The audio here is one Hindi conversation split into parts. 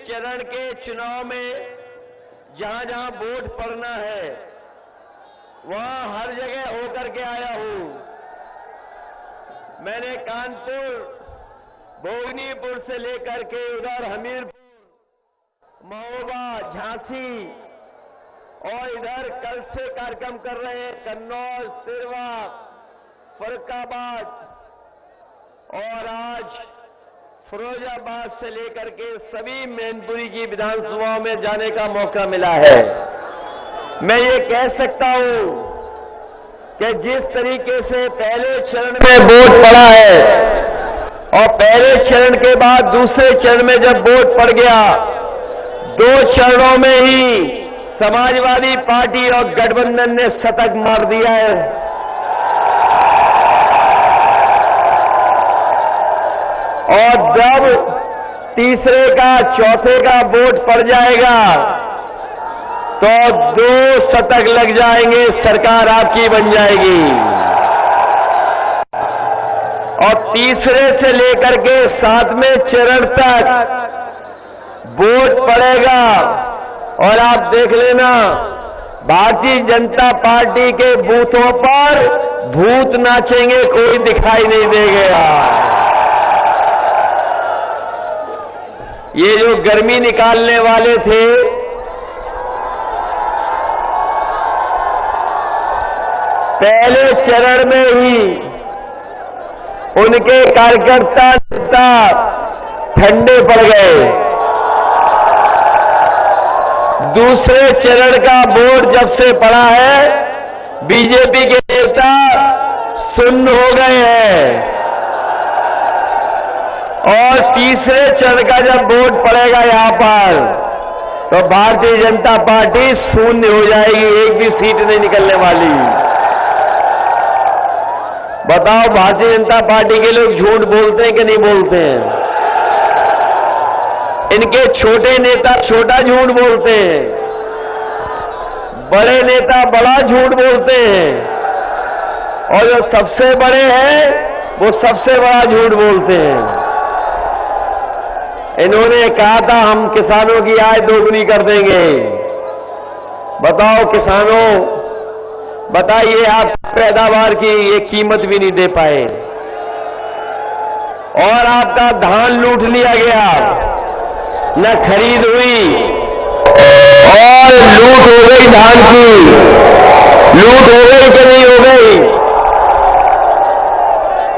चरण के चुनाव में जहां जहां वोट पड़ना है वहां हर जगह होकर के आया हूं। मैंने कानपुर, भोगनीपुर से लेकर के उधर हमीरपुर, महोबा, झांसी और इधर कल से कार्यक्रम कर रहे हैं कन्नौज, तिरवा, फरुखाबाद और आज फिरोजाबाद से लेकर के सभी मैनपुरी की विधानसभाओं में जाने का मौका मिला है। मैं ये कह सकता हूं कि जिस तरीके से पहले चरण में वोट पड़ा है और पहले चरण के बाद दूसरे चरण में जब वोट पड़ गया, 2 चरणों में ही समाजवादी पार्टी और गठबंधन ने शतक मार दिया है। और जब तीसरे का, चौथे का वोट पड़ जाएगा तो 2 शतक लग जाएंगे, सरकार आपकी बन जाएगी। और तीसरे से लेकर के 7वें चरण तक वोट पड़ेगा और आप देख लेना, भारतीय जनता पार्टी के बूथों पर भूत नाचेंगे, कोई दिखाई नहीं देगा। ये जो गर्मी निकालने वाले थे, पहले चरण में ही उनके कार्यकर्ता नेता ठंडे पड़ गए। दूसरे चरण का वोट जब से पड़ा है, बीजेपी के नेता सुन्न हो गए हैं और तीसरे चरण का जब वोट पड़ेगा यहां पर तो भारतीय जनता पार्टी शून्य हो जाएगी, एक भी सीट नहीं निकलने वाली। बताओ, भारतीय जनता पार्टी के लोग झूठ बोलते हैं कि नहीं बोलते हैं? इनके छोटे नेता छोटा झूठ बोलते हैं, बड़े नेता बड़ा झूठ बोलते हैं और जो सबसे बड़े हैं वो सबसे बड़ा झूठ बोलते हैं। इन्होंने कहा था हम किसानों की आय दोगुनी कर देंगे। बताओ किसानों, बताइए, आप पैदावार की ये कीमत भी नहीं दे पाए और आपका धान लूट लिया गया, न खरीद हुई और लूट हो गई धान की। लूट हो गई कि नहीं हो गई?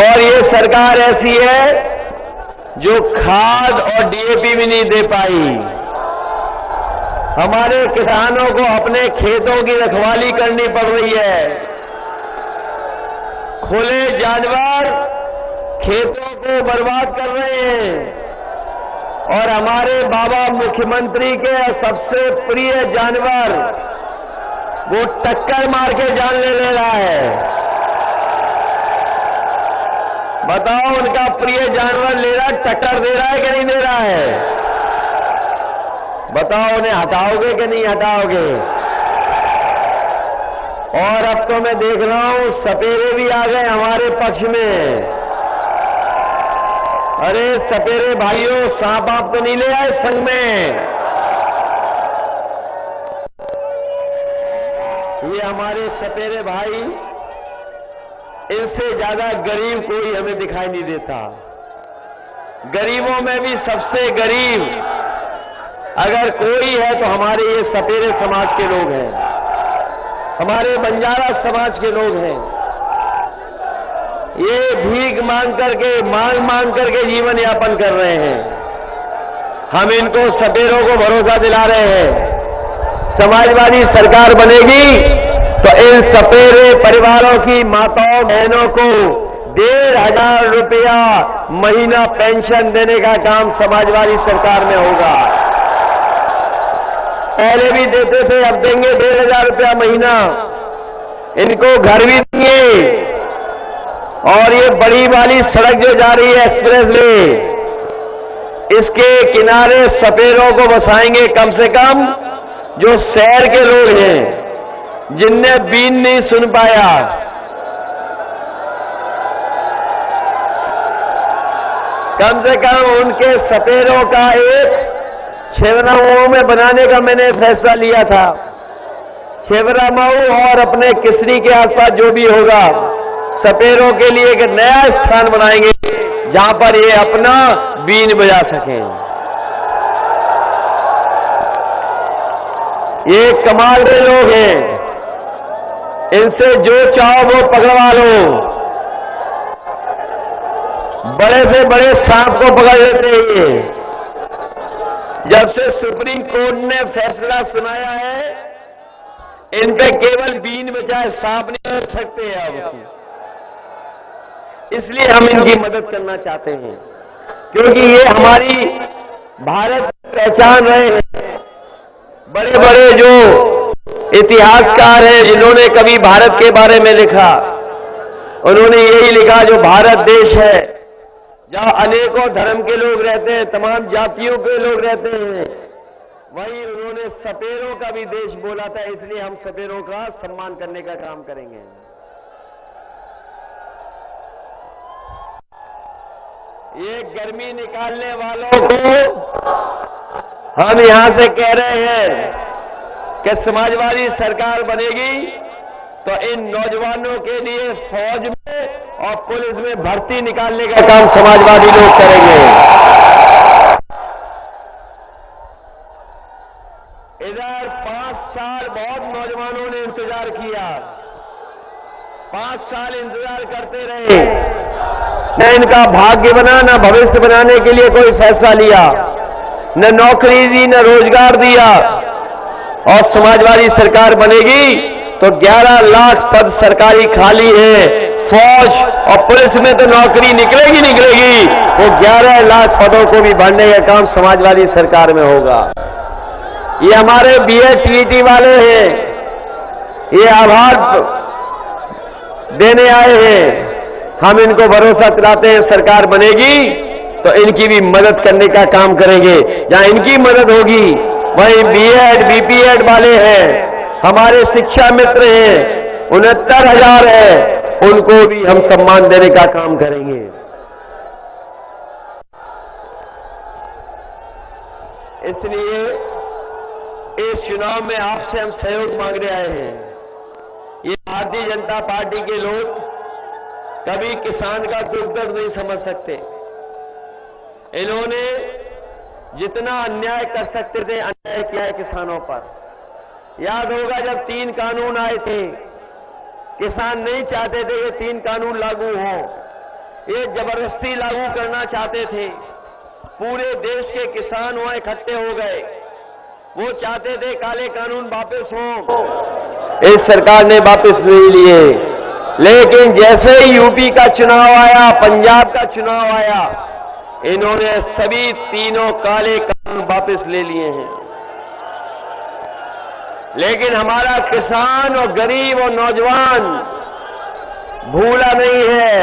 और ये सरकार ऐसी है जो खाद और डीएपी भी नहीं दे पाई। हमारे किसानों को अपने खेतों की रखवाली करनी पड़ रही है। खुले जानवर खेतों को बर्बाद कर रहे हैं और हमारे बाबा मुख्यमंत्री के सबसे प्रिय जानवर वो टक्कर मार के जान ले रहा है। बताओ, उनका प्रिय जानवर ले रहा, टक्कर दे रहा है कि नहीं दे रहा है? बताओ, उन्हें हटाओगे कि नहीं हटाओगे? और अब तो मैं देख रहा हूं सपेरे भी आ गए हमारे पक्ष में। अरे सपेरे भाइयों, सांप आप तो नहीं ले आए संग में? ये हमारे सपेरे भाई, इनसे ज्यादा गरीब कोई हमें दिखाई नहीं देता। गरीबों में भी सबसे गरीब अगर कोई है तो हमारे ये सपेरे समाज के लोग हैं, हमारे बंजारा समाज के लोग हैं। ये भीख मांग करके जीवन यापन कर रहे हैं। हम इनको सपेरों को भरोसा दिला रहे हैं, समाजवादी सरकार बनेगी तो इन सपेरे परिवारों की माताओं बहनों को 1,500 रुपया महीना पेंशन देने का काम समाजवादी सरकार में होगा। पहले भी देते थे, अब देंगे 1,500 रुपया महीना। इनको घर भी देंगे और ये बड़ी वाली सड़क जो जा रही है एक्सप्रेस वे, इसके किनारे सपेरों को बसाएंगे कम से कम जो शहर के लोग हैं जिनने बीन नहीं सुन पाया। कम से कम उनके सपेरों का एक छिबरामऊ में बनाने का मैंने फैसला लिया था। छिबरामऊ और अपने किसरी के आसपास जो भी होगा, सपेरों के लिए एक नया स्थान बनाएंगे जहां पर ये अपना बीन बजा सकें। ये कमाल के लोग हैं, इनसे जो चाहो वो पकड़वा लो। बड़े से बड़े सांप को पकड़ लेते हैं। जब से सुप्रीम कोर्ट ने फैसला सुनाया है, इन पे केवल बीन बचाए सांप नहीं कर सकते हैं अब। इसलिए हम इनकी मदद करना चाहते हैं, क्योंकि ये हमारी भारत पहचान रहे हैं। बड़े बड़े जो इतिहासकार हैं जिन्होंने कभी भारत के बारे में लिखा, उन्होंने यही लिखा, जो भारत देश है जहां अनेकों धर्म के लोग रहते हैं, तमाम जातियों के लोग रहते हैं, वहीं उन्होंने सपेरों का भी देश बोला था। इसलिए हम सपेरों का सम्मान करने का काम करेंगे। ये गर्मी निकालने वालों को हम यहां से कह रहे हैं कि समाजवादी सरकार बनेगी तो इन नौजवानों के लिए फौज में और पुलिस में भर्ती निकालने का काम समाजवादी लोग करेंगे। इधर 5 साल बहुत नौजवानों ने इंतजार किया, 5 साल इंतजार करते रहे, न इनका भाग्य बना, न भविष्य बनाने के लिए कोई फैसला लिया, न नौकरी दी, न रोजगार दिया। और समाजवादी सरकार बनेगी तो 11 लाख पद सरकारी खाली है। फौज और पुलिस में तो नौकरी निकलेगी। वो 11 लाख पदों को भी भरने का काम समाजवादी सरकार में होगा। ये हमारे बीएड टीईटी वाले हैं, ये आभार देने आए हैं। हम इनको भरोसा दिलाते हैं, सरकार बनेगी तो इनकी भी मदद करने का काम करेंगे। जहां इनकी मदद होगी वहीं बीएड बीपीएड वाले हैं, हमारे शिक्षा मित्र हैं, 69,000 है, उनको भी हम सम्मान देने का काम करेंगे। इसलिए इस चुनाव में आपसे हम सहयोग मांगने आए हैं। ये भारतीय जनता पार्टी के लोग कभी किसान का दुख दर्द नहीं समझ सकते। इन्होंने जितना अन्याय कर सकते थे अन्याय किया है किसानों पर। याद होगा जब 3 कानून आए थे, किसान नहीं चाहते थे कि 3 कानून लागू हों, ये जबरदस्ती लागू करना चाहते थे। पूरे देश के किसान वहां इकट्ठे हो गए, वो चाहते थे काले कानून वापस हों। इस सरकार ने वापस नहीं लिए, लेकिन जैसे ही यूपी का चुनाव आया, पंजाब का चुनाव आया, इन्होंने सभी तीनों काले कानून वापस ले लिए हैं। लेकिन हमारा किसान और गरीब और नौजवान भूला नहीं है।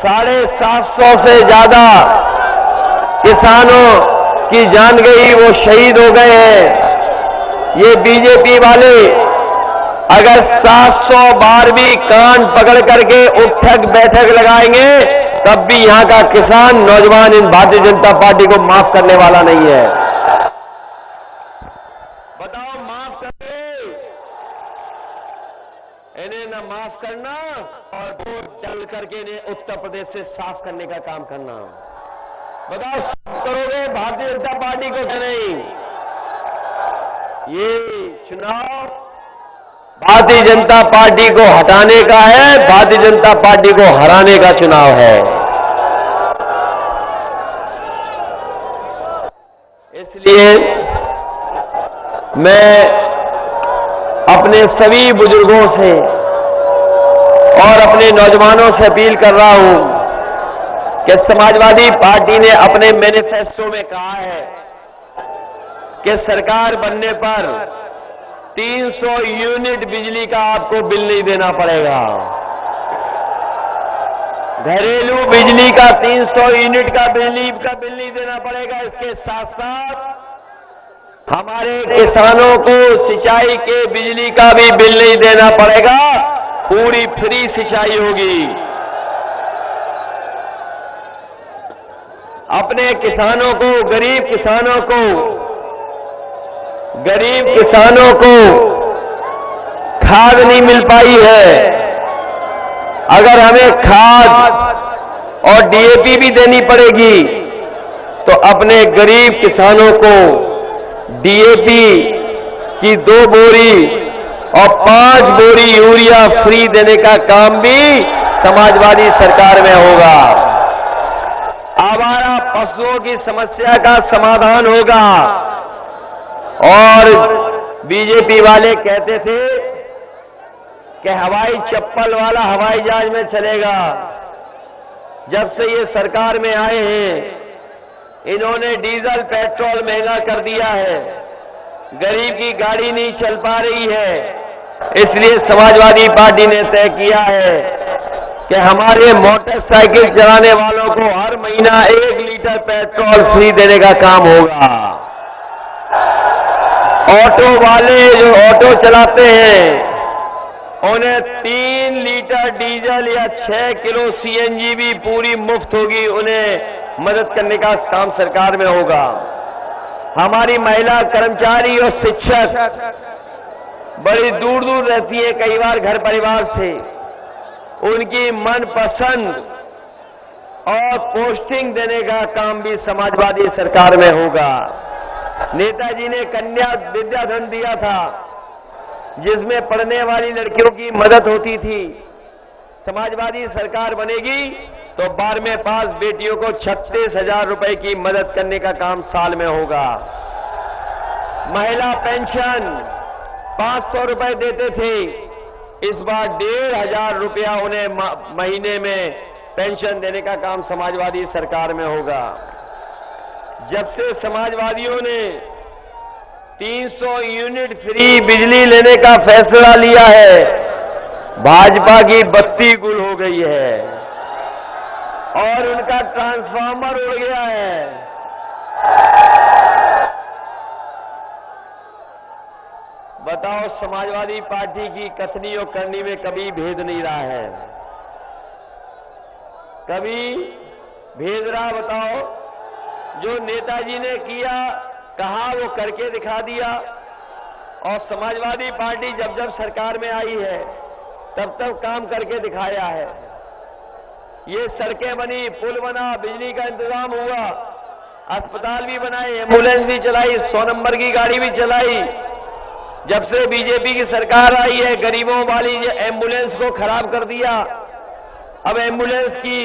750 से ज्यादा किसानों की जान गई, वो शहीद हो गए हैं। ये बीजेपी वाले अगर 700 बार भी कान पकड़ करके उठक बैठक लगाएंगे, तब भी यहां का किसान नौजवान इन भारतीय जनता पार्टी को माफ करने वाला नहीं है। बताओ, माफ करें? इन्हें न माफ करना और वोट डाल करके इन्हें उत्तर प्रदेश से साफ करने का काम करना। बताओ, साफ करोगे भारतीय जनता पार्टी को क्या नहीं? ये चुनाव भारतीय जनता पार्टी को हटाने का है, भारतीय जनता पार्टी को हराने का चुनाव है। इसलिए मैं अपने सभी बुजुर्गों से और अपने नौजवानों से अपील कर रहा हूं कि समाजवादी पार्टी ने अपने मैनिफेस्टो में कहा है कि सरकार बनने पर 300 यूनिट बिजली का आपको बिल नहीं देना पड़ेगा। घरेलू बिजली का 300 यूनिट का बिल नहीं देना पड़ेगा। इसके साथ साथ हमारे किसानों को सिंचाई के बिजली का भी बिल नहीं देना पड़ेगा, पूरी फ्री सिंचाई होगी। अपने किसानों को, गरीब किसानों को खाद नहीं मिल पाई है। अगर हमें खाद और डीएपी भी देनी पड़ेगी तो अपने गरीब किसानों को डीएपी की 2 बोरी और 5 बोरी यूरिया फ्री देने का काम भी समाजवादी सरकार में होगा। आवारा पशुओं की समस्या का समाधान होगा। और बीजेपी वाले कहते थे कि हवाई चप्पल वाला हवाई जहाज में चलेगा। जब से ये सरकार में आए हैं, इन्होंने डीजल पेट्रोल महंगा कर दिया है, गरीब की गाड़ी नहीं चल पा रही है। इसलिए समाजवादी पार्टी ने तय किया है कि हमारे मोटरसाइकिल चलाने वालों को हर महीना 1 लीटर पेट्रोल फ्री देने का काम होगा। ऑटो वाले जो ऑटो चलाते हैं, उन्हें 3 लीटर डीजल या 6 किलो सीएनजी भी पूरी मुफ्त होगी। उन्हें मदद करने का काम सरकार में होगा। हमारी महिला कर्मचारी और शिक्षक बड़ी दूर दूर रहती है, कई बार घर परिवार से। उनकी मनपसंद और पोस्टिंग देने का काम भी समाजवादी सरकार में होगा। नेताजी ने कन्या विद्याधन दिया था, जिसमें पढ़ने वाली लड़कियों की मदद होती थी। समाजवादी सरकार बनेगी तो 12वें पास बेटियों को 36,000 रुपए की मदद करने का काम साल में होगा। महिला पेंशन 500 रुपए देते थे, इस बार 1,500 रुपया उन्हें महीने में पेंशन देने का काम समाजवादी सरकार में होगा। जब से समाजवादियों ने 300 यूनिट फ्री बिजली लेने का फैसला लिया है, भाजपा की बत्ती गुल हो गई है और उनका ट्रांसफार्मर उड़ गया है। बताओ, समाजवादी पार्टी की कथनी और करनी में कभी भेद नहीं रहा है। कभी भेद रहा? बताओ। जो नेताजी ने किया, कहा, वो करके दिखा दिया। और समाजवादी पार्टी जब जब सरकार में आई है, तब तब काम करके दिखाया है। ये सड़कें बनी, पुल बना, बिजली का इंतजाम हुआ, अस्पताल भी बनाए, एम्बुलेंस भी चलाई, 100 नंबर की गाड़ी भी चलाई। जब से बीजेपी की सरकार आई है, गरीबों वाली एम्बुलेंस को खराब कर दिया। अब एम्बुलेंस की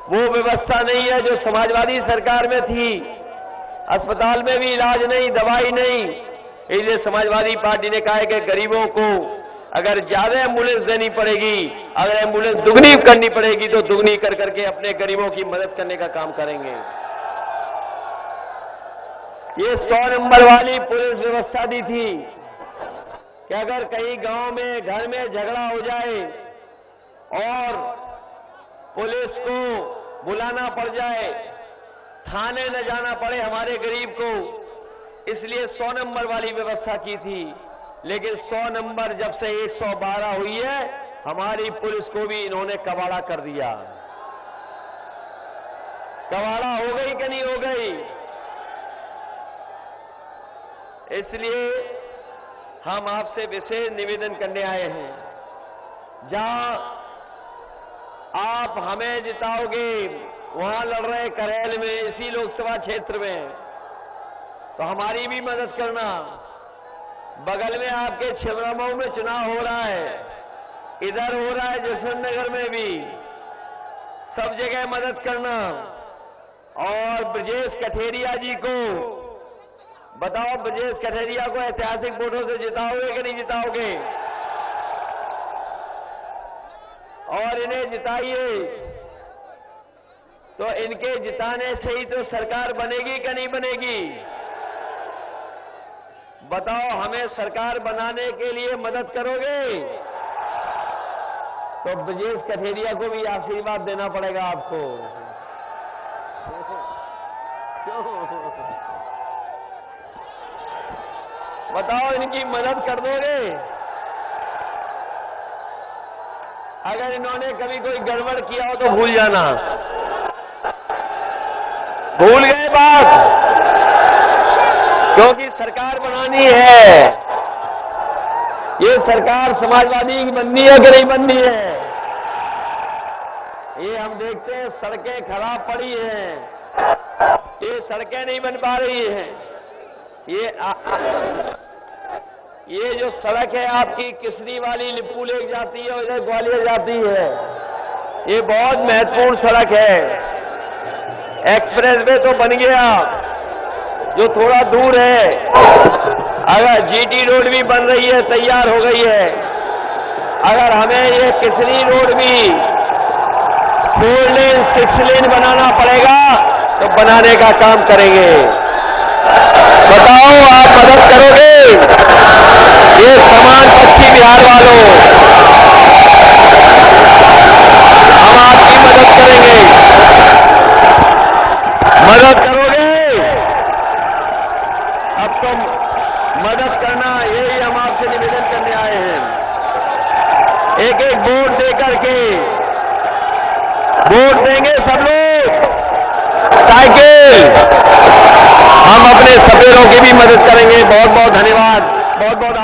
वो व्यवस्था नहीं है जो समाजवादी सरकार में थी। अस्पताल में भी इलाज नहीं, दवाई नहीं। इसलिए समाजवादी पार्टी ने कहा है कि गरीबों को अगर ज्यादा एम्बुलेंस देनी पड़ेगी, अगर एम्बुलेंस दुगनी करनी पड़ेगी तो दुगनी कर करके अपने गरीबों की मदद करने का काम करेंगे। ये 100 नंबर वाली पुलिस व्यवस्था दी थी कि अगर कहीं गांव में, घर में झगड़ा हो जाए और पुलिस को बुलाना पड़ जाए, थाने न जाना पड़े हमारे गरीब को, इसलिए 100 नंबर वाली व्यवस्था की थी। लेकिन 100 नंबर जब से 112 हुई है, हमारी पुलिस को भी इन्होंने कबाड़ा कर दिया। कबाड़ा हो गई कि नहीं हो गई? इसलिए हम आपसे विशेष निवेदन करने आए हैं, जहां आप हमें जिताओगे, वहां लड़ रहे करेल में, इसी लोकसभा क्षेत्र में, तो हमारी भी मदद करना। बगल में आपके छिबरामऊ में चुनाव हो रहा है, इधर हो रहा है जसवंत नगर में भी, सब जगह मदद करना। और ब्रजेश कठेरिया जी को बताओ, ब्रजेश कठेरिया को ऐतिहासिक वोटों से जिताओगे कि नहीं जिताओगे? और इन्हें जिताइए, तो इनके जिताने से ही तो सरकार बनेगी कि नहीं बनेगी? बताओ, हमें सरकार बनाने के लिए मदद करोगे तो ब्रजेश कठेरिया को भी आशीर्वाद देना पड़ेगा आपको। बताओ, इनकी मदद कर दोगे? अगर इन्होंने कभी कोई गड़बड़ किया हो तो भूल जाना। भूल गए बात, क्योंकि सरकार बनानी है। ये सरकार समाजवादी की बननी है कि नहीं बननी है, ये हम देखते हैं। सड़कें खराब पड़ी हैं, ये सड़कें नहीं बन पा रही हैं। ये जो सड़क है आपकी किसनी वाली, लिप्पू लेक जाती है और इधर ग्वालियर जाती है, ये बहुत महत्वपूर्ण सड़क है। एक्सप्रेस वे तो बन गया, जो थोड़ा दूर है, अगर जीटी रोड भी बन रही है, तैयार हो गई है। अगर हमें ये किसनी रोड भी 4 लेन 6 लेन बनाना पड़ेगा तो बनाने का काम करेंगे। बताओ, आप मदद करोगे? ये समान पश्चिम बिहार वालों, हम आपकी मदद करेंगे। मदद करोगे? अब तो मदद करना, यही हम आपसे निवेदन करने आए हैं। एक एक वोट दे करके, वोट देंगे सब लोग, ताकि हम अपने सपेरों की भी मदद करेंगे। बहुत बहुत धन्यवाद, बहुत बहुत